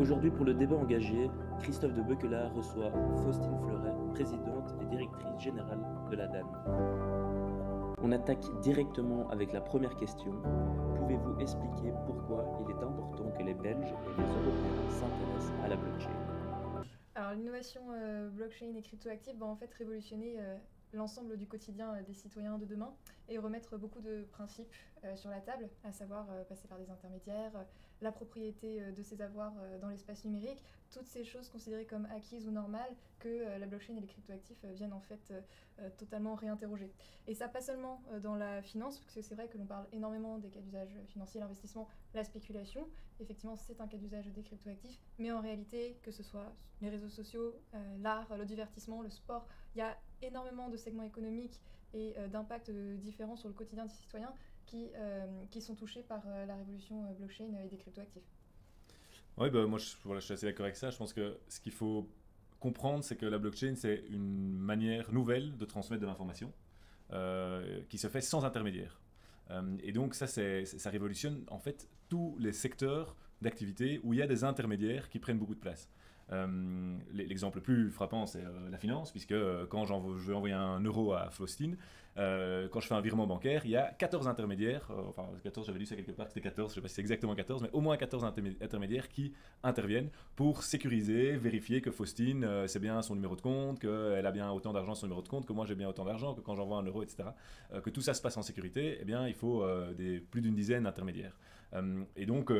Aujourd'hui, pour le débat engagé, Christophe de Beukelaar reçoit Faustine Fleuret, présidente et directrice générale de la DAN. On attaque directement avec la première question. Pouvez-vous expliquer pourquoi il est important que les Belges et les Européens s'intéressent à la blockchain? Alors l'innovation blockchain et cryptoactive va en fait révolutionner l'ensemble du quotidien des citoyens de demain et remettre beaucoup de principes sur la table, à savoir passer par des intermédiaires, la propriété de ses avoirs dans l'espace numérique, toutes ces choses considérées comme acquises ou normales que la blockchain et les cryptoactifs viennent en fait totalement réinterroger. Et ça pas seulement dans la finance, parce que c'est vrai que l'on parle énormément des cas d'usage financiers, l'investissement, la spéculation, effectivement c'est un cas d'usage des cryptoactifs, mais en réalité que ce soit les réseaux sociaux, l'art, le divertissement, le sport, il y a énormément de segments économiques et d'impacts différents sur le quotidien des citoyens qui sont touchés par la révolution blockchain et des cryptoactifs. Oui, bah, moi je suis assez d'accord avec ça. Je pense que ce qu'il faut comprendre, c'est que la blockchain, c'est une manière nouvelle de transmettre de l'information qui se fait sans intermédiaire. Et donc ça révolutionne en fait tous les secteurs d'activité où il y a des intermédiaires qui prennent beaucoup de place. L'exemple le plus frappant, c'est la finance, puisque quand je veux envoyer un euro à Faustine, quand je fais un virement bancaire, il y a 14 intermédiaires, enfin 14, j'avais lu ça quelque part, c'était 14, je ne sais pas si c'est exactement 14, mais au moins 14 intermédiaires qui interviennent pour sécuriser, vérifier que Faustine, c'est bien son numéro de compte, qu'elle a bien autant d'argent sur son numéro de compte, que moi j'ai bien autant d'argent, que quand j'envoie un euro, etc. Que tout ça se passe en sécurité, eh bien il faut plus d'une dizaine d'intermédiaires. Et donc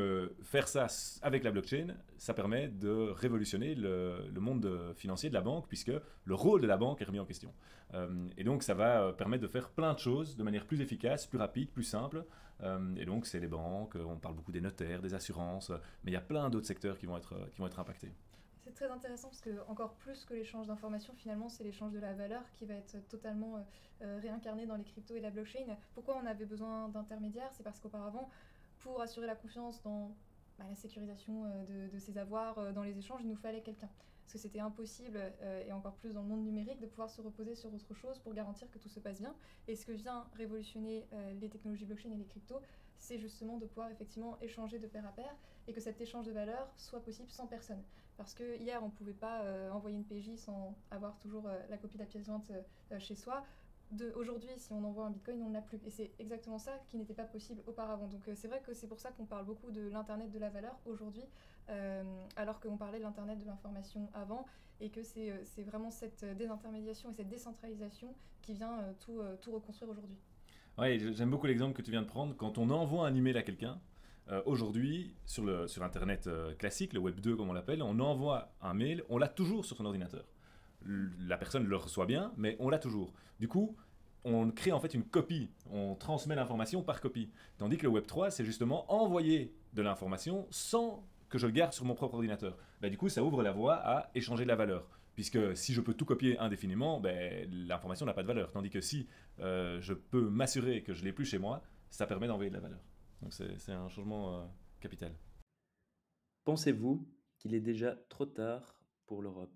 faire ça avec la blockchain, ça permet de révolutionner le monde financier de la banque, puisque le rôle de la banque est remis en question. Et donc ça va permettre de faire plein de choses de manière plus efficace, plus rapide, plus simple. Et donc c'est les banques, on parle beaucoup des notaires, des assurances, mais il y a plein d'autres secteurs qui vont être impactés. C'est très intéressant parce que encore plus que l'échange d'informations, finalement, c'est l'échange de la valeur qui va être totalement réincarné dans les cryptos et la blockchain. Pourquoi on avait besoin d'intermédiaires? C'est parce qu'auparavant, pour assurer la confiance dans la sécurisation de ses avoirs, dans les échanges, il nous fallait quelqu'un. Parce que c'était impossible, et encore plus dans le monde numérique, de pouvoir se reposer sur autre chose pour garantir que tout se passe bien. Et ce que vient révolutionner les technologies blockchain et les cryptos, c'est justement de pouvoir effectivement échanger de pair à pair et que cet échange de valeur soit possible sans personne. Parce que hier, on ne pouvait pas envoyer une PJ sans avoir toujours la copie de la pièce jointe chez soi. Aujourd'hui, si on envoie un bitcoin, on ne l'a plus. Et c'est exactement ça qui n'était pas possible auparavant. Donc c'est vrai que c'est pour ça qu'on parle beaucoup de l'internet de la valeur aujourd'hui, alors qu'on parlait de l'internet de l'information avant, et que c'est vraiment cette désintermédiation et cette décentralisation qui vient tout reconstruire aujourd'hui. Ouais, j'aime beaucoup l'exemple que tu viens de prendre. Quand on envoie un email à quelqu'un, aujourd'hui, sur Internet classique, le Web 2 comme on l'appelle, on envoie un mail, on l'a toujours sur son ordinateur. La personne le reçoit bien, mais on l'a toujours. Du coup, on crée en fait une copie, on transmet l'information par copie. Tandis que le Web 3, c'est justement envoyer de l'information sans que je le garde sur mon propre ordinateur. Bah, du coup, ça ouvre la voie à échanger de la valeur. Puisque si je peux tout copier indéfiniment, ben, l'information n'a pas de valeur. Tandis que si je peux m'assurer que je ne l'ai plus chez moi, ça permet d'envoyer de la valeur. Donc c'est un changement capital. Pensez-vous qu'il est déjà trop tard pour l'Europe?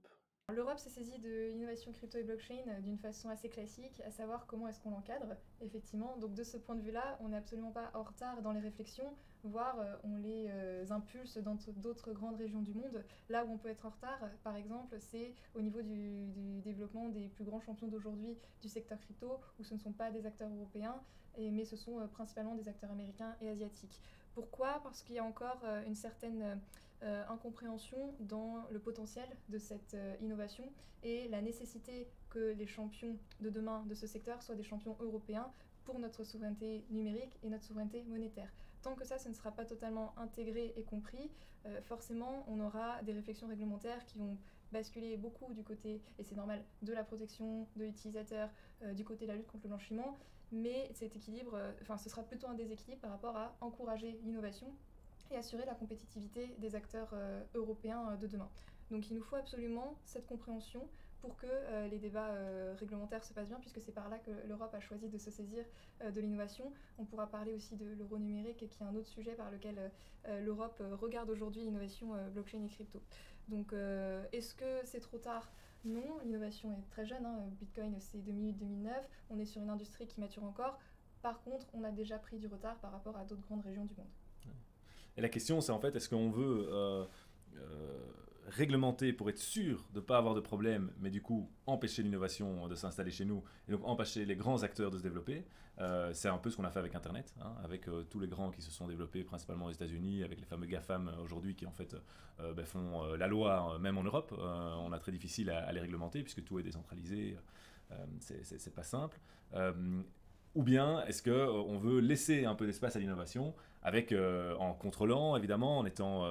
L'Europe s'est saisie de l'innovation crypto et blockchain d'une façon assez classique, à savoir comment est-ce qu'on l'encadre, effectivement. Donc de ce point de vue-là, on n'est absolument pas en retard dans les réflexions, voire on les impulse dans d'autres grandes régions du monde. Là où on peut être en retard, par exemple, c'est au niveau du développement des plus grands champions d'aujourd'hui du secteur crypto, où ce ne sont pas des acteurs européens, mais ce sont principalement des acteurs américains et asiatiques. Pourquoi? Parce qu'il y a encore une certaine incompréhension dans le potentiel de cette innovation et la nécessité que les champions de demain de ce secteur soient des champions européens pour notre souveraineté numérique et notre souveraineté monétaire. Tant que ça ne sera pas totalement intégré et compris, forcément on aura des réflexions réglementaires qui vont basculer beaucoup du côté, et c'est normal, de la protection de l'utilisateur, du côté de la lutte contre le blanchiment, mais cet équilibre, ce sera plutôt un déséquilibre par rapport à encourager l'innovation et assurer la compétitivité des acteurs européens de demain. Donc il nous faut absolument cette compréhension pour que les débats réglementaires se passent bien, puisque c'est par là que l'Europe a choisi de se saisir de l'innovation. On pourra parler aussi de l'euro numérique, qui est un autre sujet par lequel l'Europe regarde aujourd'hui l'innovation blockchain et crypto. Donc est-ce que c'est trop tard? Non, l'innovation est très jeune, Bitcoin c'est 2008-2009, on est sur une industrie qui mature encore. Par contre, on a déjà pris du retard par rapport à d'autres grandes régions du monde. Et la question, c'est en fait, est-ce qu'on veut réglementer pour être sûr de ne pas avoir de problème, mais du coup empêcher l'innovation de s'installer chez nous, et donc empêcher les grands acteurs de se développer. C'est un peu ce qu'on a fait avec Internet, avec tous les grands qui se sont développés principalement aux États-Unis, avec les fameux GAFAM aujourd'hui qui en fait font la loi même en Europe. On a très difficile à les réglementer puisque tout est décentralisé, c'est pas simple. Ou bien est-ce qu'on veut laisser un peu d'espace à l'innovation en contrôlant, évidemment, en étant...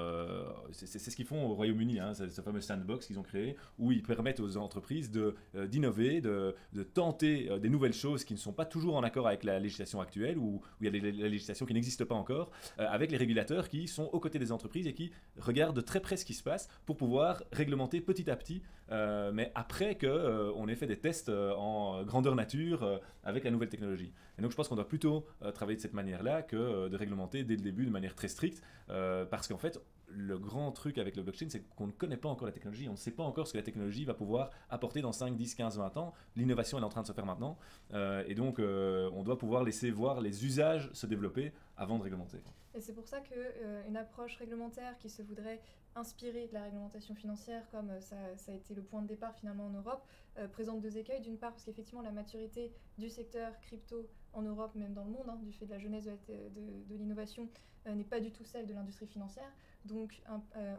c'est ce qu'ils font au Royaume-Uni, c'est ce fameux sandbox qu'ils ont créé, où ils permettent aux entreprises d'innover, de tenter des nouvelles choses qui ne sont pas toujours en accord avec la législation actuelle, où il y a la législation qui n'existe pas encore, avec les régulateurs qui sont aux côtés des entreprises et qui regardent de très près ce qui se passe pour pouvoir réglementer petit à petit, mais après qu'on ait fait des tests en grandeur nature avec la nouvelle technologie. Et donc je pense qu'on doit plutôt travailler de cette manière-là que de réglementer dès le début de manière très stricte, parce qu'en fait, le grand truc avec le blockchain, c'est qu'on ne connaît pas encore la technologie, on ne sait pas encore ce que la technologie va pouvoir apporter dans 5, 10, 15, 20 ans. L'innovation est en train de se faire maintenant, et donc on doit pouvoir laisser voir les usages se développer avant de réglementer. Et c'est pour ça qu'une approche réglementaire qui se voudrait inspirée de la réglementation financière, comme ça a été le point de départ finalement en Europe, présente deux écueils. D'une part, parce qu'effectivement la maturité du secteur crypto en Europe, même dans le monde, du fait de la jeunesse de l'innovation, n'est pas du tout celle de l'industrie financière. Donc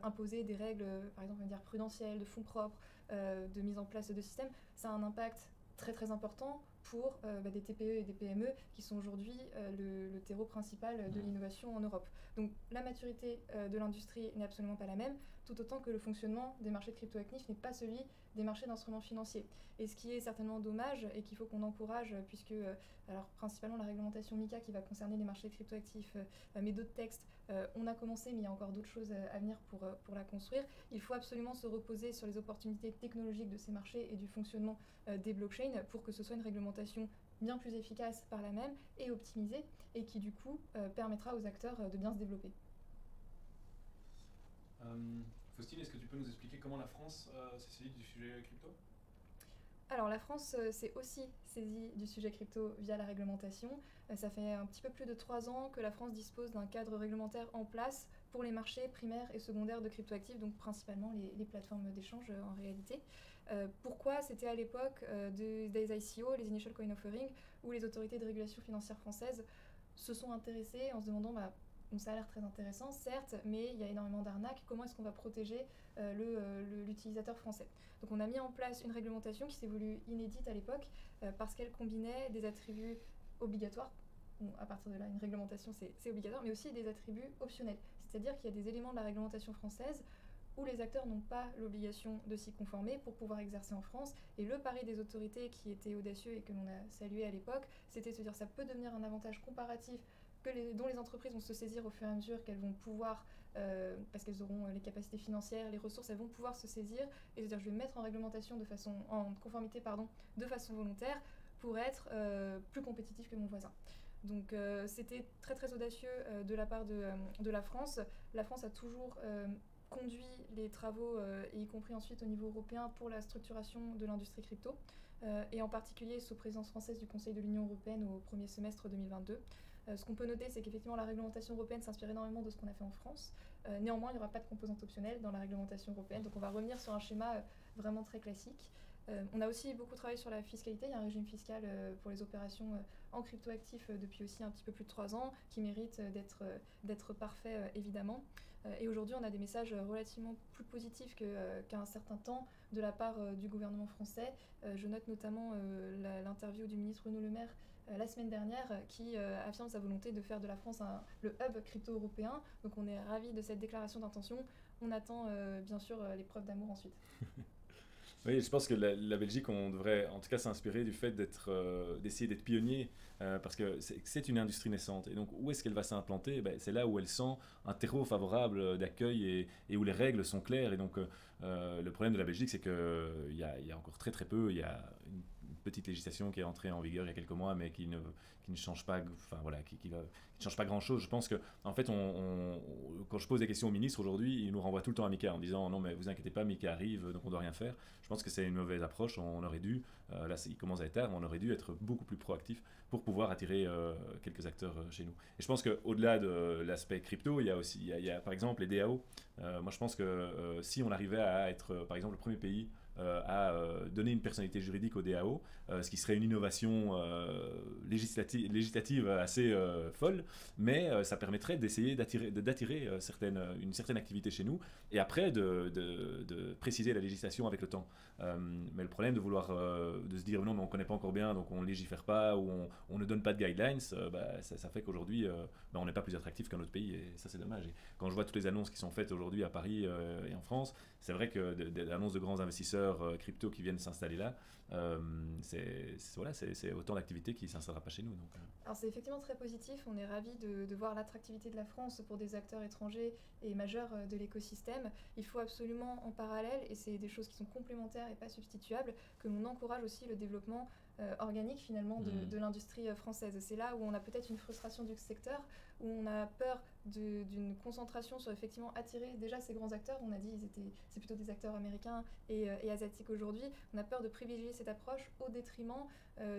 imposer des règles, par exemple, on va dire prudentielles, de fonds propres, de mise en place de systèmes, ça a un impact très très important pour des TPE et des PME qui sont aujourd'hui le terreau principal de l'innovation en Europe. Donc la maturité de l'industrie n'est absolument pas la même, tout autant que le fonctionnement des marchés de crypto-actifs n'est pas celui des marchés d'instruments financiers. Et ce qui est certainement dommage et qu'il faut qu'on encourage, puisque alors principalement la réglementation MiCA qui va concerner les marchés de crypto-actifs, mais d'autres textes, on a commencé, mais il y a encore d'autres choses à venir pour la construire. Il faut absolument se reposer sur les opportunités technologiques de ces marchés et du fonctionnement des blockchains pour que ce soit une réglementation bien plus efficace par là même et optimisée, et qui du coup permettra aux acteurs de bien se développer. Faustine, est-ce que tu peux nous expliquer comment la France s'est saisie du sujet crypto ? Alors la France s'est aussi saisie du sujet crypto via la réglementation. Ça fait un petit peu plus de 3 ans que la France dispose d'un cadre réglementaire en place pour les marchés primaires et secondaires de cryptoactifs, donc principalement les plateformes d'échange en réalité. Pourquoi ? C'était à l'époque des ICO, les Initial Coin Offering, où les autorités de régulation financière françaises se sont intéressées en se demandant ça a l'air très intéressant, certes, mais il y a énormément d'arnaques. Comment est-ce qu'on va protéger l'utilisateur français ? Donc on a mis en place une réglementation qui s'est voulue inédite à l'époque parce qu'elle combinait des attributs obligatoires. Bon, à partir de là, une réglementation, c'est obligatoire, mais aussi des attributs optionnels. C'est-à-dire qu'il y a des éléments de la réglementation française où les acteurs n'ont pas l'obligation de s'y conformer pour pouvoir exercer en France. Et le pari des autorités qui était audacieux et que l'on a salué à l'époque, c'était de se dire que ça peut devenir un avantage comparatif dont les entreprises vont se saisir au fur et à mesure qu'elles vont pouvoir, parce qu'elles auront les capacités financières, les ressources, elles vont pouvoir se saisir et se dire je vais me mettre en réglementation en conformité de façon volontaire pour être plus compétitif que mon voisin. Donc c'était très très audacieux de la part de la France. La France a toujours conduit les travaux, et y compris ensuite au niveau européen, pour la structuration de l'industrie crypto, et en particulier sous présidence française du Conseil de l'Union européenne au premier semestre 2022. Ce qu'on peut noter, c'est qu'effectivement la réglementation européenne s'inspire énormément de ce qu'on a fait en France. Néanmoins, il n'y aura pas de composante optionnelle dans la réglementation européenne, donc on va revenir sur un schéma vraiment très classique. On a aussi beaucoup travaillé sur la fiscalité. Il y a un régime fiscal pour les opérations en cryptoactifs depuis aussi un petit peu plus de 3 ans, qui mérite d'être parfait évidemment. Et aujourd'hui, on a des messages relativement plus positifs qu'à un certain temps de la part du gouvernement français. Je note notamment l'interview du ministre Bruno Le Maire la semaine dernière, qui affirme sa volonté de faire de la France le hub crypto européen. Donc on est ravis de cette déclaration d'intention. On attend bien sûr les preuves d'amour ensuite. Oui, je pense que la Belgique, on devrait en tout cas s'inspirer du fait d'essayer d'être pionnier, parce que c'est une industrie naissante. Et donc, où est-ce qu'elle va s'implanter ? C'est là où elle sent un terreau favorable d'accueil et où les règles sont claires. Et donc, le problème de la Belgique, c'est qu'il y a encore très très peu, il y a une petite législation qui est entrée en vigueur il y a quelques mois, mais qui ne change pas, enfin voilà, qui change pas grand-chose. Je pense que, en fait, quand je pose des questions au ministre aujourd'hui, il nous renvoie tout le temps à Mika en disant non mais vous inquiétez pas, Mika arrive, donc on doit rien faire. Je pense que c'est une mauvaise approche. On aurait dû, là il commence à être tard, mais on aurait dû être beaucoup plus proactif pour pouvoir attirer quelques acteurs chez nous. Et je pense qu'au-delà de l'aspect crypto, il y a aussi, il y a par exemple les DAO. Moi je pense que si on arrivait à être par exemple le premier pays à donner une personnalité juridique au DAO, ce qui serait une innovation législative assez folle, mais ça permettrait d'essayer d'attirer une certaine activité chez nous, et après de préciser la législation avec le temps. Mais le problème de se dire non mais on ne connaît pas encore bien, donc on ne légifère pas, ou on ne donne pas de guidelines, ça fait qu'aujourd'hui on n'est pas plus attractif qu'un autre pays, et ça c'est dommage. Et quand je vois toutes les annonces qui sont faites aujourd'hui à Paris et en France, c'est vrai que des annonces de grands investisseurs crypto qui viennent s'installer là, c'est autant d'activités qui ne s'installera pas chez nous. Donc, Alors c'est effectivement très positif, on est ravis de voir l'attractivité de la France pour des acteurs étrangers et majeurs de l'écosystème. Il faut absolument en parallèle, et c'est des choses qui sont complémentaires et pas substituables, que l'on encourage aussi le développement organique finalement de l'industrie française. C'est là où on a peut-être une frustration du secteur, où on a peur d'une concentration sur effectivement attirer déjà ces grands acteurs. On a dit c'est plutôt des acteurs américains et asiatiques aujourd'hui. On a peur de privilégier cette approche au détriment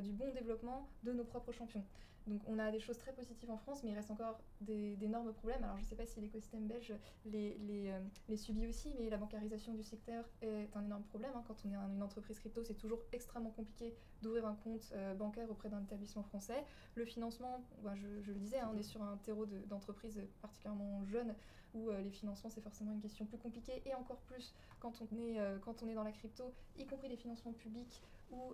du bon développement de nos propres champions. Donc on a des choses très positives en France, mais il reste encore d'énormes problèmes. Alors je ne sais pas si l'écosystème belge les subit aussi, mais la bancarisation du secteur est un énorme problème. Quand on est une entreprise crypto, c'est toujours extrêmement compliqué d'ouvrir un compte bancaire auprès d'un établissement français. Le financement, je le disais, on est sur un terreau d'entreprises particulièrement jeune, où les financements c'est forcément une question plus compliquée, et encore plus quand on est dans la crypto, y compris les financements publics, où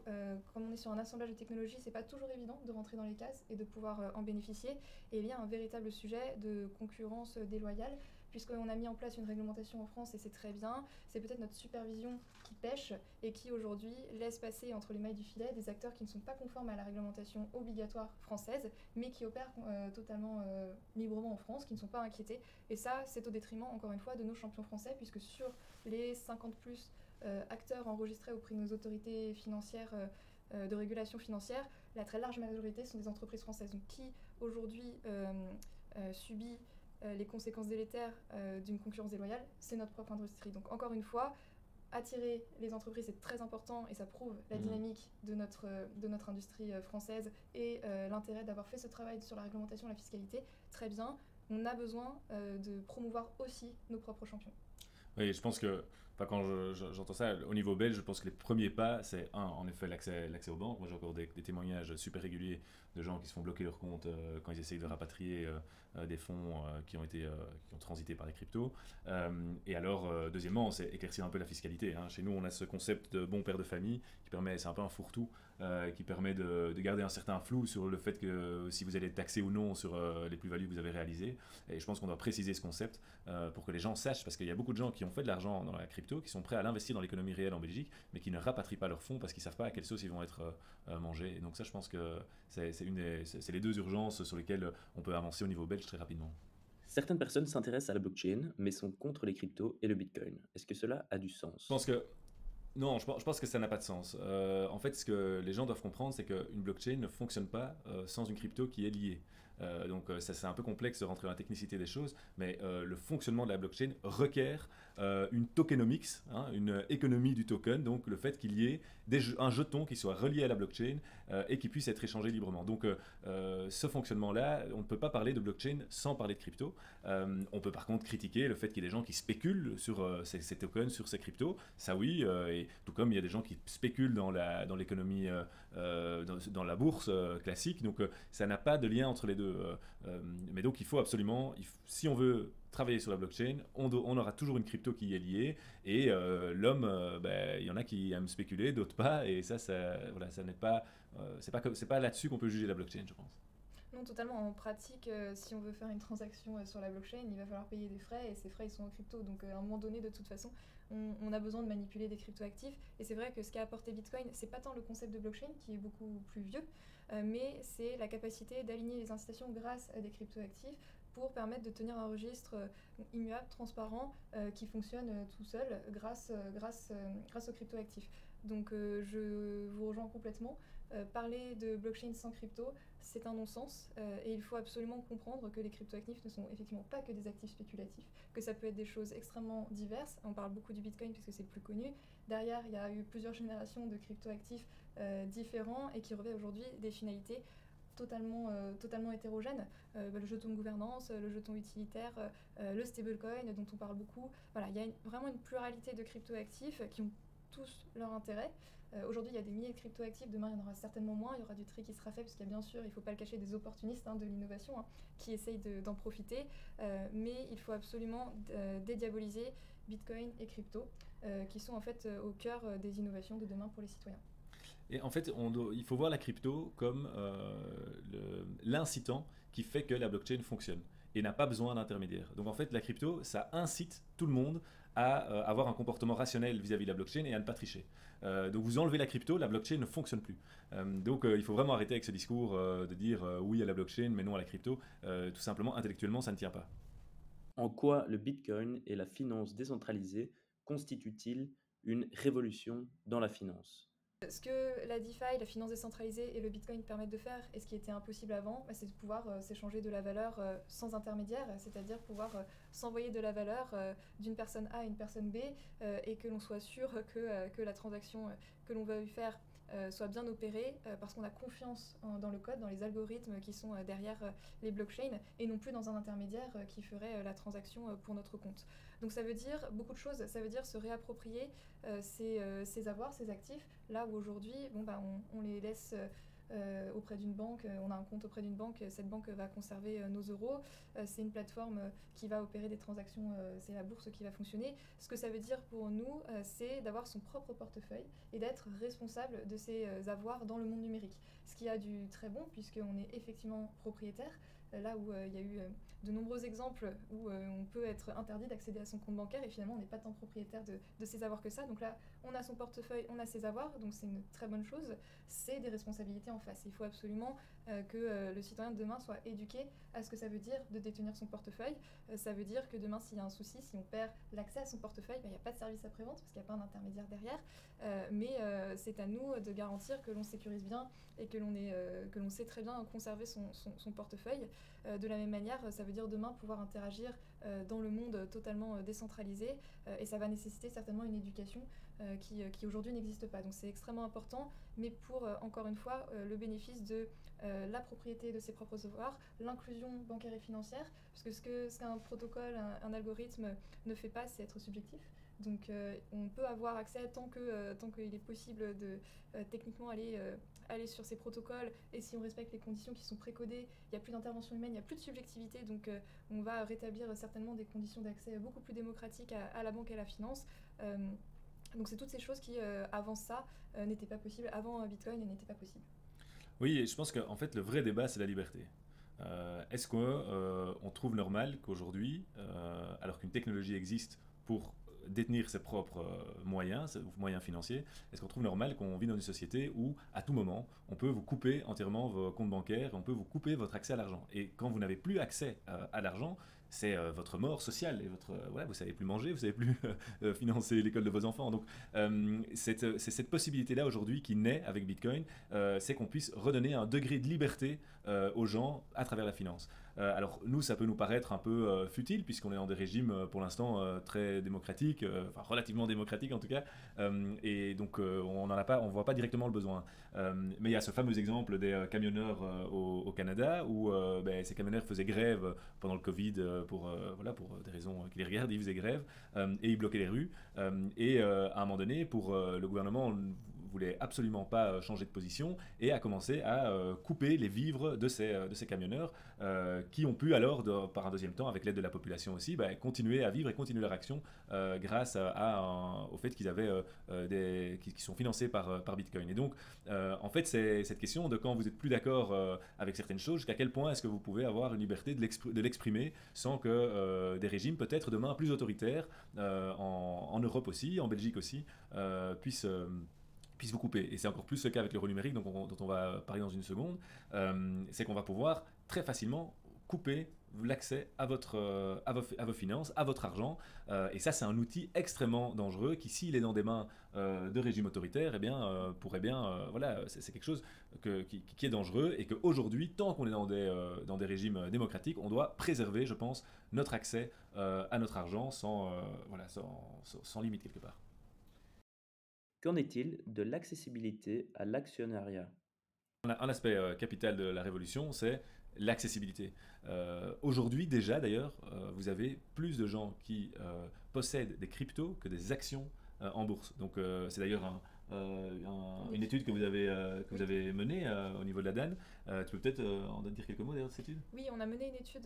comme on est sur un assemblage de technologies, c'est pas toujours évident de rentrer dans les cases et de pouvoir en bénéficier. Et il y a un véritable sujet de concurrence déloyale, puisqu'on a mis en place une réglementation en France, et c'est très bien. C'est peut-être notre supervision qui pêche et qui aujourd'hui laisse passer entre les mailles du filet des acteurs qui ne sont pas conformes à la réglementation obligatoire française, mais qui opèrent totalement librement en France, qui ne sont pas inquiétés. Et ça, c'est au détriment, encore une fois, de nos champions français, puisque sur les 50 plus acteurs enregistrés auprès de nos autorités financières de régulation financière, la très large majorité sont des entreprises françaises. Donc qui aujourd'hui subit les conséquences délétères d'une concurrence déloyale, c'est notre propre industrie. Donc encore une fois, attirer les entreprises c'est très important, et ça prouve la dynamique de notre industrie française et l'intérêt d'avoir fait ce travail sur la réglementation et la fiscalité. Très bien, on a besoin de promouvoir aussi nos propres champions. Oui, je pense que quand j'entends ça, au niveau belge, je pense que les premiers pas, c'est en effet l'accès aux banques. Moi, j'ai encore des témoignages super réguliers de gens qui se font bloquer leur compte quand ils essayent de rapatrier des fonds qui ont transité par les cryptos. Et alors, deuxièmement, c'est éclaircir un peu la fiscalité. Chez nous, on a ce concept de bon père de famille qui permet, c'est un peu un fourre-tout, qui permet de garder un certain flou sur le fait que si vous allez être taxé ou non sur les plus-values que vous avez réalisées. Et je pense qu'on doit préciser ce concept pour que les gens sachent, parce qu'il y a beaucoup de gens qui ont fait de l'argent dans la crypto, qui sont prêts à l'investir dans l'économie réelle en Belgique, mais qui ne rapatrient pas leurs fonds parce qu'ils ne savent pas à quelle sauce ils vont être mangés. Et donc ça, je pense que c'est les deux urgences sur lesquelles on peut avancer au niveau belge très rapidement. Certaines personnes s'intéressent à la blockchain, mais sont contre les cryptos et le bitcoin. Est-ce que cela a du sens ? Non, je pense que ça n'a pas de sens. En fait, ce que les gens doivent comprendre, c'est qu'une blockchain ne fonctionne pas sans une crypto qui est liée. Donc ça, c'est un peu complexe de rentrer dans la technicité des choses, mais le fonctionnement de la blockchain requiert une tokenomics, une économie du token, donc le fait qu'il y ait un jeton qui soit relié à la blockchain et qui puisse être échangé librement. Donc ce fonctionnement-là, on ne peut pas parler de blockchain sans parler de crypto. On peut par contre critiquer le fait qu'il y ait des gens qui spéculent sur ces tokens, sur ces cryptos, ça oui, et tout comme il y a des gens qui spéculent dans l'économie, dans la bourse classique, donc ça n'a pas de lien entre les deux. Mais donc il faut absolument, si on veut travailler sur la blockchain, on aura toujours une crypto qui y est liée, et l'homme, il y en a qui aiment spéculer, d'autres pas, et ça n'est pas, c'est pas là-dessus qu'on peut juger la blockchain, je pense. Non, totalement. En pratique, si on veut faire une transaction sur la blockchain, il va falloir payer des frais, et ces frais ils sont en crypto. Donc à un moment donné, de toute façon, on a besoin de manipuler des cryptoactifs. Et c'est vrai que ce qu'a apporté Bitcoin, c'est pas tant le concept de blockchain qui est beaucoup plus vieux, mais c'est la capacité d'aligner les incitations grâce à des cryptoactifs pour permettre de tenir un registre immuable, transparent, qui fonctionne tout seul grâce aux cryptoactifs. Donc je vous rejoins complètement. Parler de blockchain sans crypto, c'est un non-sens et il faut absolument comprendre que les cryptoactifs ne sont effectivement pas que des actifs spéculatifs, que ça peut être des choses extrêmement diverses. On parle beaucoup du Bitcoin puisque c'est le plus connu. Derrière, il y a eu plusieurs générations de cryptoactifs différents et qui revêtent aujourd'hui des finalités totalement hétérogènes. Le jeton de gouvernance, le jeton utilitaire, le stablecoin dont on parle beaucoup. Voilà, il y a vraiment une pluralité de cryptoactifs qui ont tous leur intérêt. Aujourd'hui, il y a des milliers de cryptoactifs, demain, il y en aura certainement moins, il y aura du tri qui sera fait, parce qu'il y a bien sûr, il ne faut pas le cacher, des opportunistes de l'innovation qui essayent d'en profiter, mais il faut absolument dédiaboliser Bitcoin et crypto, qui sont en fait au cœur des innovations de demain pour les citoyens. Et en fait, il faut voir la crypto comme l'incitant qui fait que la blockchain fonctionne et n'a pas besoin d'intermédiaire. Donc en fait, la crypto, ça incite tout le monde à avoir un comportement rationnel vis-à-vis de la blockchain et à ne pas tricher. Donc vous enlevez la crypto, la blockchain ne fonctionne plus. Donc il faut vraiment arrêter avec ce discours de dire oui à la blockchain mais non à la crypto. Tout simplement, intellectuellement, ça ne tient pas. En quoi le Bitcoin et la finance décentralisée constituent-ils une révolution dans la finance ? Ce que la DeFi, la finance décentralisée et le Bitcoin permettent de faire, et ce qui était impossible avant, c'est de pouvoir s'échanger de la valeur sans intermédiaire, c'est-à-dire pouvoir s'envoyer de la valeur d'une personne A à une personne B et que l'on soit sûr que la transaction que l'on va faire soit bien opérée parce qu'on a confiance dans le code, dans les algorithmes qui sont derrière les blockchains et non plus dans un intermédiaire qui ferait la transaction pour notre compte. Donc ça veut dire beaucoup de choses, ça veut dire se réapproprier ces avoirs, ces actifs, là où aujourd'hui on les laisse auprès d'une banque, on a un compte auprès d'une banque, cette banque va conserver nos euros, c'est une plateforme qui va opérer des transactions, c'est la bourse qui va fonctionner. Ce que ça veut dire pour nous, c'est d'avoir son propre portefeuille et d'être responsable de ses avoirs dans le monde numérique. Ce qui a du très bon puisqu'on est effectivement propriétaire, là où il y a eu de nombreux exemples où on peut être interdit d'accéder à son compte bancaire et finalement on n'est pas tant propriétaire de ses avoirs que ça. Donc là, on a son portefeuille, on a ses avoirs, donc c'est une très bonne chose. C'est des responsabilités en face. Il faut absolument que le citoyen de demain soit éduqué à ce que ça veut dire de détenir son portefeuille. Ça veut dire que demain, s'il y a un souci, si on perd l'accès à son portefeuille, il n'y a pas de service après-vente parce qu'il n'y a pas un intermédiaire derrière. Mais c'est à nous de garantir que l'on sécurise bien et que l'on sait très bien conserver son portefeuille. De la même manière, ça veut dire demain pouvoir interagir dans le monde totalement décentralisé et ça va nécessiter certainement une éducation qui aujourd'hui n'existe pas. Donc c'est extrêmement important, mais pour, encore une fois, le bénéfice de la propriété de ses propres avoirs, l'inclusion bancaire et financière, parce que ce qu'un protocole, un algorithme ne fait pas, c'est être subjectif. Donc on peut avoir accès tant qu'il est possible de techniquement aller sur ces protocoles et si on respecte les conditions qui sont précodées, il n'y a plus d'intervention humaine, il n'y a plus de subjectivité, donc on va rétablir certainement des conditions d'accès beaucoup plus démocratiques à la banque et à la finance. Donc c'est toutes ces choses qui, avant ça, n'étaient pas possibles, avant Bitcoin, n'étaient pas possibles. Oui, et je pense qu'en fait, le vrai débat, c'est la liberté. Est-ce qu'on trouve normal qu'aujourd'hui, alors qu'une technologie existe pour détenir ses propres moyens financiers, est-ce qu'on trouve normal qu'on vit dans une société où, à tout moment, on peut vous couper entièrement vos comptes bancaires, on peut vous couper votre accès à l'argent. Et quand vous n'avez plus accès à l'argent, c'est votre mort sociale et vous ne savez plus manger, vous ne savez plus financer l'école de vos enfants. Donc c'est cette possibilité-là aujourd'hui qui naît avec Bitcoin, c'est qu'on puisse redonner un degré de liberté aux gens à travers la finance. Alors nous, ça peut nous paraître un peu futile puisqu'on est dans des régimes pour l'instant très démocratiques, enfin relativement démocratiques en tout cas, et donc on ne voit pas directement le besoin. Mais il y a ce fameux exemple des camionneurs au Canada où ces camionneurs faisaient grève pendant le Covid pour des raisons qui les regardent, ils faisaient grève et ils bloquaient les rues. Et à un moment donné, pour le gouvernement, voulait absolument pas changer de position et a commencé à couper les vivres de ces camionneurs qui ont pu alors, par un deuxième temps, avec l'aide de la population aussi, continuer à vivre et continuer leur action grâce au fait qu'ils sont financés par Bitcoin. Et donc, en fait, c'est cette question de quand vous n'êtes plus d'accord avec certaines choses, jusqu'à quel point est-ce que vous pouvez avoir une liberté de l'exprimer sans que des régimes, peut-être demain plus autoritaires, en Europe aussi, en Belgique aussi, puissent vous couper. Et c'est encore plus le cas avec l'euro numérique, dont on va parler dans une seconde, c'est qu'on va pouvoir très facilement couper l'accès à vos finances, à votre argent. Et ça, c'est un outil extrêmement dangereux qui, s'il est dans des mains de régimes autoritaires, eh bien, pourrait bien... voilà, c'est quelque chose qui est dangereux et qu'aujourd'hui, tant qu'on est dans des régimes démocratiques, on doit préserver, je pense, notre accès à notre argent sans limite quelque part. Qu'en est-il de l'accessibilité à l'actionnariat? Un aspect capital de la révolution, c'est l'accessibilité. Aujourd'hui déjà d'ailleurs, vous avez plus de gens qui possèdent des cryptos que des actions en bourse. Donc c'est d'ailleurs une étude que vous avez menée au niveau de la DAN. Tu peux peut-être en dire quelques mots d'ailleurs de cette étude? Oui, on a mené une étude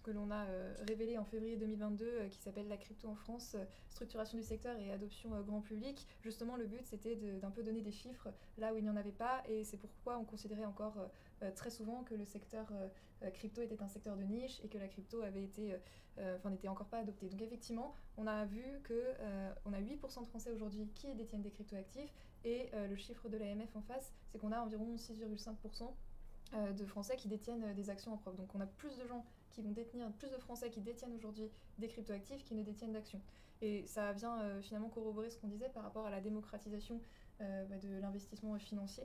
que l'on a révélée en février 2022 qui s'appelle La crypto en France, structuration du secteur et adoption grand public. Justement, le but c'était d'un peu donner des chiffres là où il n'y en avait pas, et c'est pourquoi on considérait encore très souvent que le secteur crypto était un secteur de niche et que la crypto n'était encore pas adoptée. Donc effectivement, on a vu qu'on a 8% de Français aujourd'hui qui détiennent des cryptoactifs, et le chiffre de l'AMF en face, c'est qu'on a environ 6,5% de Français qui détiennent des actions en propre. Donc on a plus de gens qui vont détenir, plus de Français qui détiennent aujourd'hui des cryptoactifs qui ne détiennent d'actions. Et ça vient finalement corroborer ce qu'on disait par rapport à la démocratisation de l'investissement financier.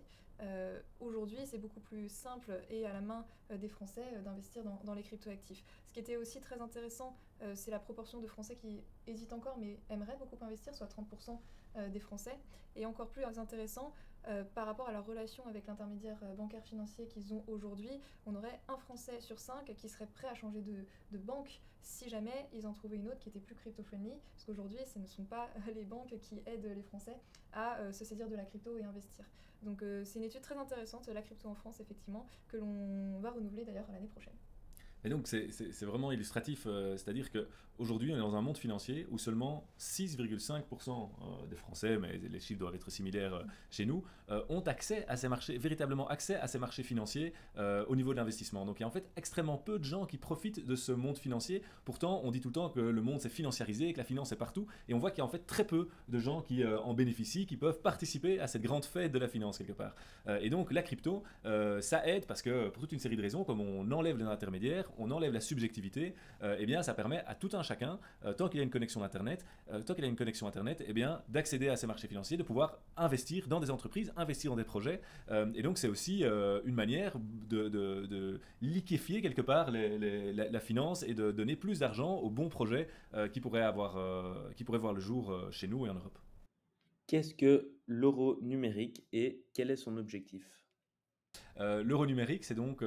Aujourd'hui, c'est beaucoup plus simple et à la main des Français d'investir dans les cryptoactifs. Ce qui était aussi très intéressant, c'est la proportion de Français qui hésitent encore mais aimeraient beaucoup investir, soit 30% des Français. Et encore plus intéressant, par rapport à leur relation avec l'intermédiaire bancaire financier qu'ils ont aujourd'hui, on aurait un Français sur 5 qui serait prêt à changer de banque si jamais ils en trouvaient une autre qui était plus crypto-friendly, parce qu'aujourd'hui, ce ne sont pas les banques qui aident les Français à se saisir de la crypto et investir. Donc c'est une étude très intéressante, la crypto en France, effectivement, que l'on va renouveler d'ailleurs l'année prochaine. Et donc c'est vraiment illustratif, c'est-à-dire qu'aujourd'hui on est dans un monde financier où seulement 6,5% des Français, mais les chiffres doivent être similaires chez nous, ont accès à ces marchés, véritablement accès à ces marchés financiers au niveau de l'investissement. Donc il y a en fait extrêmement peu de gens qui profitent de ce monde financier. Pourtant on dit tout le temps que le monde s'est financiarisé, que la finance est partout, et on voit qu'il y a en fait très peu de gens qui en bénéficient, qui peuvent participer à cette grande fête de la finance quelque part. Et donc la crypto, ça aide parce que pour toute une série de raisons, comme on enlève les intermédiaires, on enlève la subjectivité, eh bien ça permet à tout un chacun, tant qu'il a une connexion Internet, eh bien d'accéder à ces marchés financiers, de pouvoir investir dans des entreprises, investir dans des projets, et donc c'est aussi une manière de liquéfier quelque part la finance et de donner plus d'argent aux bons projets qui pourraient voir le jour chez nous et en Europe. Qu'est-ce que l'euro numérique et quel est son objectif? L'euro numérique, c'est donc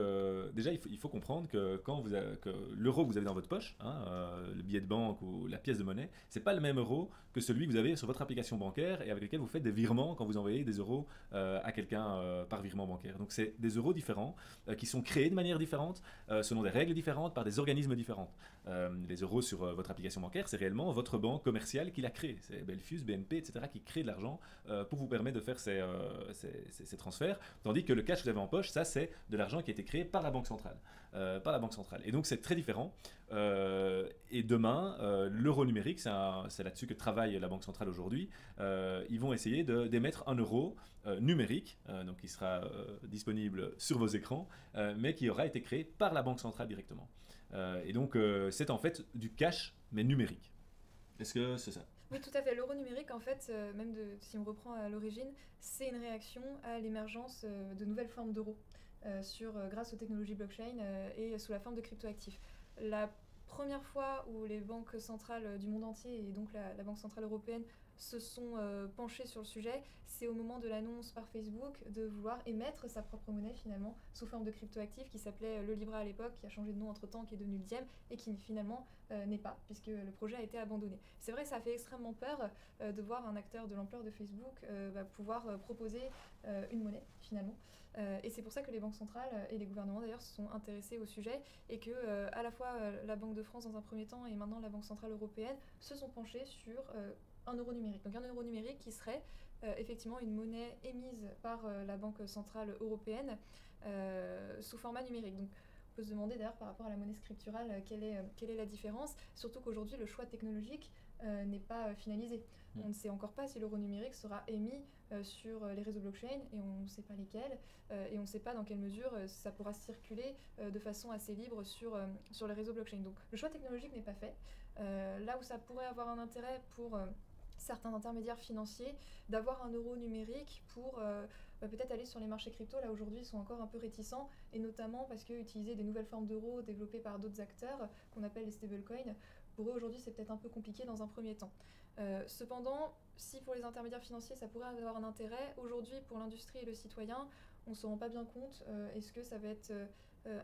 déjà il faut comprendre que que l'euro que vous avez dans votre poche, le billet de banque ou la pièce de monnaie, c'est pas le même euro que celui que vous avez sur votre application bancaire et avec lequel vous faites des virements quand vous envoyez des euros à quelqu'un par virement bancaire. Donc c'est des euros différents qui sont créés de manière différente, selon des règles différentes, par des organismes différents. Les euros sur votre application bancaire, c'est réellement votre banque commerciale qui l'a créé. C'est Belfius, BNP, etc. qui crée de l'argent pour vous permettre de faire ces transferts, tandis que le cash que vous avez en poche, ça c'est de l'argent qui a été créé par la Banque centrale. Et donc c'est très différent. Et demain, l'euro numérique, c'est là-dessus que travaille la Banque centrale aujourd'hui. Ils vont essayer d'émettre un euro numérique, donc qui sera disponible sur vos écrans, mais qui aura été créé par la Banque centrale directement. Et donc c'est en fait du cash, mais numérique. Est-ce que c'est ça? Oui, tout à fait. L'euro numérique, en fait, si on reprend à l'origine, c'est une réaction à l'émergence de nouvelles formes d'euros grâce aux technologies blockchain et sous la forme de cryptoactifs. La première fois où les banques centrales du monde entier et donc la Banque centrale européenne se sont penchées sur le sujet, c'est au moment de l'annonce par Facebook de vouloir émettre sa propre monnaie finalement sous forme de cryptoactif qui s'appelait le Libra à l'époque, qui a changé de nom entre temps, qui est devenu le Diem et qui finalement n'est pas, puisque le projet a été abandonné. C'est vrai, ça fait extrêmement peur de voir un acteur de l'ampleur de Facebook pouvoir proposer une monnaie finalement. Et c'est pour ça que les banques centrales et les gouvernements d'ailleurs se sont intéressés au sujet et que à la fois la Banque de France dans un premier temps et maintenant la Banque centrale européenne se sont penchés sur un euro numérique. Donc un euro numérique qui serait effectivement une monnaie émise par la Banque centrale européenne sous format numérique. Donc on peut se demander d'ailleurs par rapport à la monnaie scripturale quelle est la différence, surtout qu'aujourd'hui le choix technologique n'est pas finalisé. On ne sait encore pas si l'euro numérique sera émis sur les réseaux blockchain, et on ne sait pas lesquels, et on ne sait pas dans quelle mesure ça pourra circuler de façon assez libre sur les réseaux blockchain. Donc le choix technologique n'est pas fait. Là où ça pourrait avoir un intérêt pour certains intermédiaires financiers d'avoir un euro numérique pour peut-être aller sur les marchés crypto. Là aujourd'hui ils sont encore un peu réticents, et notamment parce que utiliser des nouvelles formes d'euros développées par d'autres acteurs qu'on appelle les stablecoins, pour eux aujourd'hui c'est peut-être un peu compliqué dans un premier temps. Cependant, si pour les intermédiaires financiers ça pourrait avoir un intérêt, aujourd'hui pour l'industrie et le citoyen on ne se rend pas bien compte. Est-ce que ça va être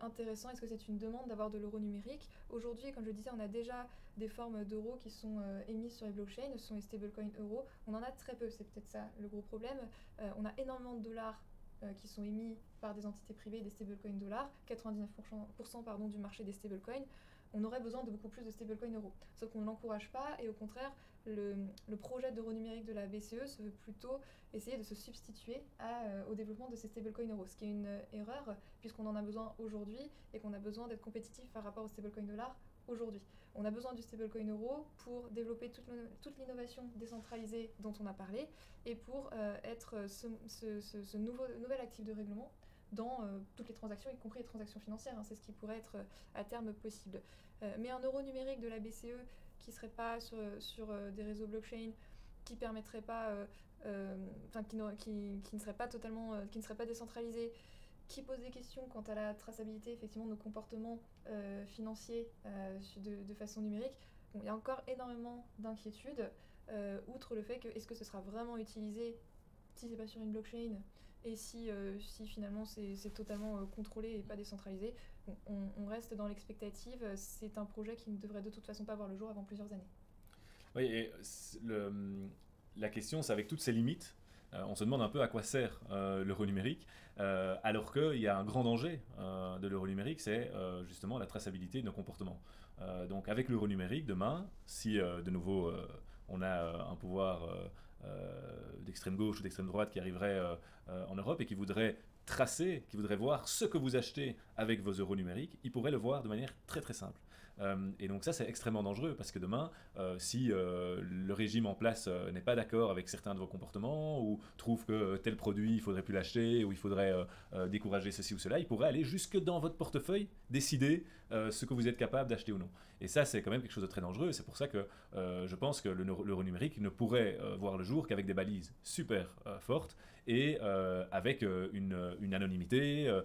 intéressant, est-ce que c'est une demande d'avoir de l'euro numérique? Aujourd'hui, comme je disais, on a déjà des formes d'euros qui sont émises sur les blockchains, ce sont les stablecoins euros. On en a très peu, c'est peut-être ça le gros problème. On a énormément de dollars qui sont émis par des entités privées, des stablecoins dollars, 99% pardon, du marché des stablecoins. On aurait besoin de beaucoup plus de stablecoins euros. Sauf qu'on ne l'encourage pas, et au contraire, le projet d'euro numérique de la BCE se veut plutôt essayer de se substituer au développement de ces stablecoins euros, ce qui est une erreur, puisqu'on en a besoin aujourd'hui et qu'on a besoin d'être compétitif par rapport au stablecoin dollar aujourd'hui. On a besoin du stablecoin euro pour développer toute l'innovation décentralisée dont on a parlé, et pour être ce nouvel actif de règlement dans toutes les transactions, y compris les transactions financières. C'est ce qui pourrait être à terme possible. Mais un euro numérique de la BCE qui ne serait pas sur des réseaux blockchain, qui permettrait pas, qui ne serait pas totalement, qui ne serait pas décentralisé, qui pose des questions quant à la traçabilité effectivement de nos comportements financiers de façon numérique. Bon, il y a encore énormément d'inquiétudes, outre le fait que est-ce que ce sera vraiment utilisé si c'est pas sur une blockchain, et si finalement c'est totalement contrôlé et pas décentralisé. Bon, on reste dans l'expectative. C'est un projet qui ne devrait de toute façon pas voir le jour avant plusieurs années. Oui, et la question, c'est avec toutes ces limites, on se demande un peu à quoi sert l'euro numérique, alors qu'il y a un grand danger de l'euro numérique, c'est justement la traçabilité de nos comportements. Donc avec l'euro numérique, demain, si de nouveau on a un pouvoir d'extrême gauche ou d'extrême droite qui arriverait en Europe et qui voudrait tracer, qui voudrait voir ce que vous achetez avec vos euros numériques, il pourrait le voir de manière très très simple. Et donc ça c'est extrêmement dangereux, parce que demain si le régime en place n'est pas d'accord avec certains de vos comportements, ou trouve que tel produit il ne faudrait plus l'acheter, ou il faudrait décourager ceci ou cela, il pourrait aller jusque dans votre portefeuille décider ce que vous êtes capable d'acheter ou non. Et ça c'est quand même quelque chose de très dangereux. C'est pour ça que je pense que l'euro numérique ne pourrait voir le jour qu'avec des balises super fortes, et avec une anonymité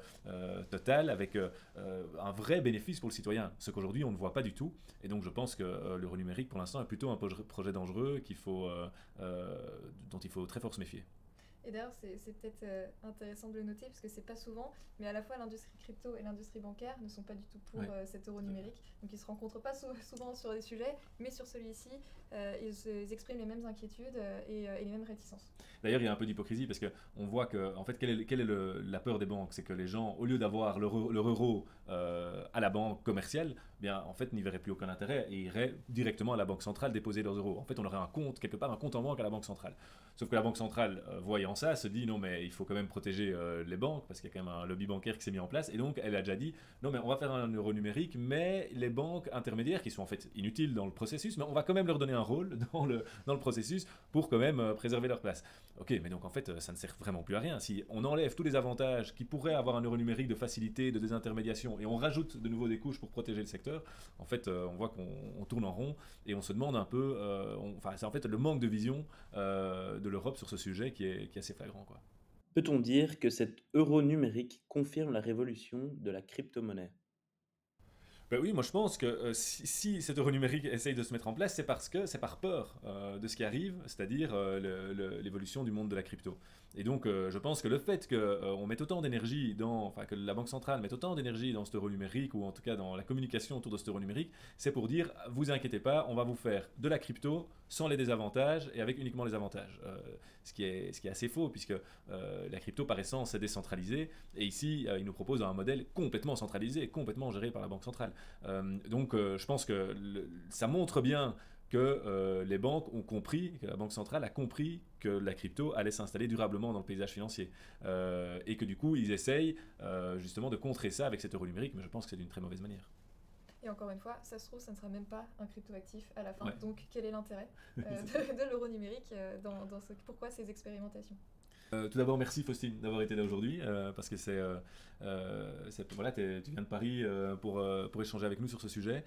totale, avec un vrai bénéfice pour le citoyen, ce qu'aujourd'hui on ne voit pas du tout. Et donc je pense que l'euro numérique pour l'instant est plutôt un projet dangereux dont il faut très fort se méfier. Et d'ailleurs, c'est peut-être intéressant de le noter, parce que c'est pas souvent, mais à la fois l'industrie crypto et l'industrie bancaire ne sont pas du tout pour cet euro numérique. Donc ils ne se rencontrent pas souvent sur des sujets, mais sur celui-ci, ils expriment les mêmes inquiétudes et les mêmes réticences. D'ailleurs, il y a un peu d'hypocrisie, parce qu'on voit que, en fait, quelle est la peur des banques? C'est que les gens, au lieu d'avoir leur euro à la banque commerciale, bien, en fait, n'y verraient plus aucun intérêt et iraient directement à la banque centrale déposer leurs euros. En fait, on aurait un compte, quelque part, un compte en banque à la banque centrale. Sauf que la banque centrale, voyant ça, se dit non, mais il faut quand même protéger les banques, parce qu'il y a quand même un lobby bancaire qui s'est mis en place. Et donc, elle a déjà dit non, mais on va faire un euro numérique, mais les banques intermédiaires, qui sont en fait inutiles dans le processus, mais on va quand même leur donner un rôle dans le processus pour quand même préserver leur place. Ok, mais donc en fait, ça ne sert vraiment plus à rien. Si on enlève tous les avantages qui pourraient avoir un euro numérique de facilité, de désintermédiation, et on rajoute de nouveau des couches pour protéger le secteur, en fait, on voit qu'on tourne en rond, et on se demande un peu, c'est en fait le manque de vision de l'Europe sur ce sujet qui est assez flagrant, quoi. Peut-on dire que cet euro numérique confirme la révolution de la crypto-monnaie? Ben oui, moi je pense que si cet euro numérique essaye de se mettre en place, c'est parce que c'est par peur de ce qui arrive, c'est-à-dire l'évolution du monde de la crypto. Et donc je pense que le fait qu'on mette autant d'énergie que la Banque centrale mette autant d'énergie dans cet euro numérique, ou en tout cas dans la communication autour de cet euro numérique, c'est pour dire, vous inquiétez pas, on va vous faire de la crypto sans les désavantages et avec uniquement les avantages. Ce qui est assez faux, puisque la crypto par essence est décentralisée, et ici il nous propose un modèle complètement centralisé, complètement géré par la Banque centrale. Donc je pense que ça montre bien que les banques ont compris, que la Banque centrale a compris que la crypto allait s'installer durablement dans le paysage financier, et que du coup ils essayent justement de contrer ça avec cet euro numérique, mais je pense que c'est d'une très mauvaise manière. Et encore une fois, ça se trouve, ça ne sera même pas un cryptoactif à la fin. Ouais. Donc, quel est l'intérêt de l'euro numérique dans ce... Pourquoi ces expérimentations? Tout d'abord, merci Faustine d'avoir été là aujourd'hui, parce que voilà, tu viens de Paris pour échanger avec nous sur ce sujet.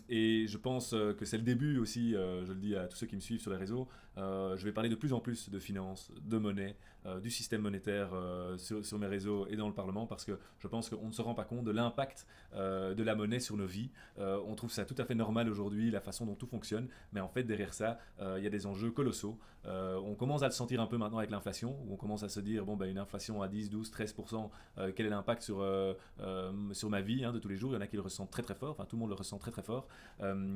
Et je pense que c'est le début aussi, je le dis à tous ceux qui me suivent sur les réseaux, je vais parler de plus en plus de finances, de monnaie, du système monétaire sur mes réseaux et dans le Parlement, parce que je pense qu'on ne se rend pas compte de l'impact de la monnaie sur nos vies. On trouve ça tout à fait normal aujourd'hui, la façon dont tout fonctionne, mais en fait derrière ça, il y a des enjeux colossaux. On commence à le sentir un peu maintenant avec l'inflation, où on commence à se dire, bon, une inflation à 10, 12, 13%, quel est l'impact sur ma vie de tous les jours? Il y en a qui le ressentent très très fort, enfin tout le monde le ressent très très fort.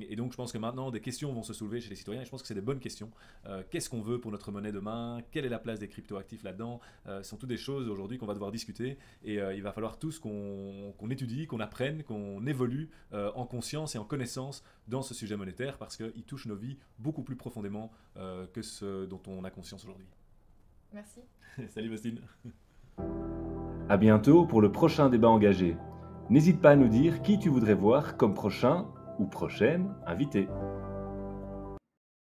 Et donc je pense que maintenant des questions vont se soulever chez les citoyens, et je pense que c'est des bonnes questions. Qu'est-ce qu'on veut pour notre monnaie demain? Quelle est la place des cryptoactifs là-dedans? Ce sont toutes des choses aujourd'hui qu'on va devoir discuter, et il va falloir tous qu'on étudie, qu'on apprenne, qu'on évolue en conscience et en connaissance dans ce sujet monétaire, parce qu'il touche nos vies beaucoup plus profondément que ce dont on a conscience aujourd'hui. Merci. Salut Faustine. À bientôt pour le prochain débat engagé. N'hésite pas à nous dire qui tu voudrais voir comme prochain ou prochaine invité.